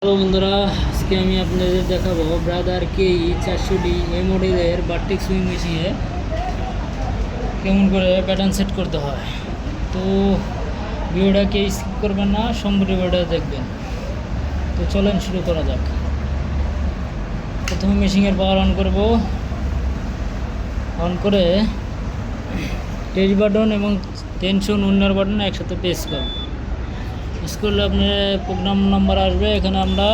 Hello বন্ধুরা, আজকে আমি আপনাদের দেখাবো ব্রাদার কেই 400D এই মডেলের বাটিক সুইং মেশিনে কেমন করে প্যাটার্ন সেট করতে হয়। তো ভিডিওটাকে স্কিপ করবেন না, সম্পূর্ণ ভিডিওটা দেখবেন। তো চলেন শুরু করা যাক। প্রথমে মেশিনের পাওয়ার অন করব। অন করে টেচ বাটন এবং টেনশন উন্নয়ন বাটন একসাথে প্রেস করব। প্রেস করলে আপনার প্রোগ্রাম নাম্বার আসবে। এখানে আমরা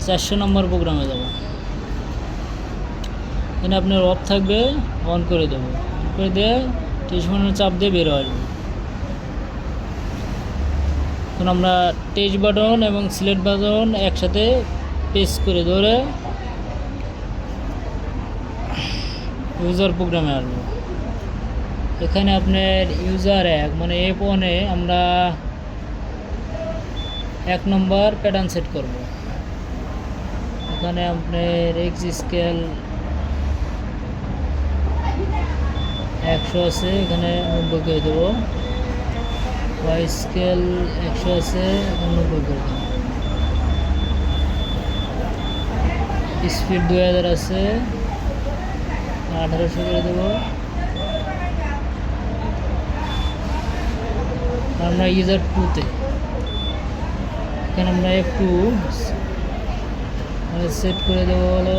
400 নম্বর প্রোগ্রামে যাব। এখানে আপনার অফ থাকবে, অন করে দেবো। অন করে দিয়ে টেনশনের চাপ দিয়ে বের আসবে। এখন আমরা টেচ বাটন এবং সিলেক্ট বাটন একসাথে প্রেস করে ধরে ইউজার প্রোগ্রামে আসবো। এখানে আপনার ইউজার এক মানে F1-এ আমরা 1 নম্বর প্যাটার্ন সেট করব। এখানে আপনার এক্স স্কেল 100 আছে, এখানে 90 করে দেবো। ওয়াই স্কেল 100 আছে, এখানে 90 করে দেবো। স্পিড 2000 আছে, 1800 করে দেবো। আমরা ইউজার 2-তে এখানে আমরা F2 সেট করে দেবো হলো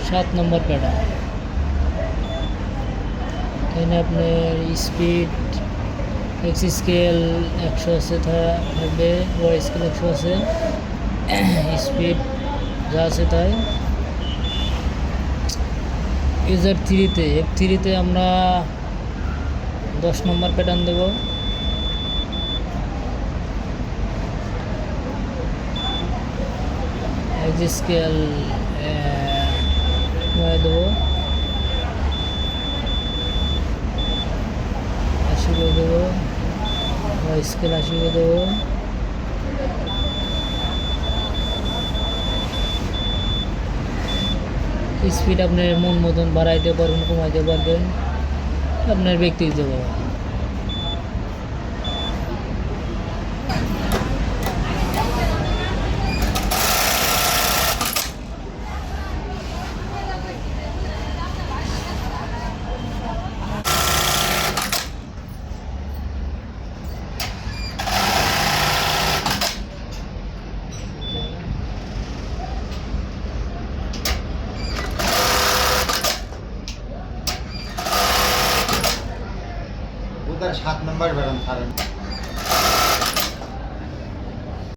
7 নম্বর প্যাটার্ন। এখানে আপনার স্পিড এক্স স্কেল 100 আছে থাকবে, ওয়াই স্কেল 100 আছে, স্পিড যা আছে তাই। ইউজার 3-তে F3-তে আমরা 10 নম্বর প্যাটার্ন দেবো। এক্স স্কেল দেবো 80 করে দেবো, ওয়াই স্কেল 80 করে দেবো। স্পিড আপনার মন মতন বাড়াইতে পারবেন, কমাইতে পারবেন, আপনার ব্যক্তিগত।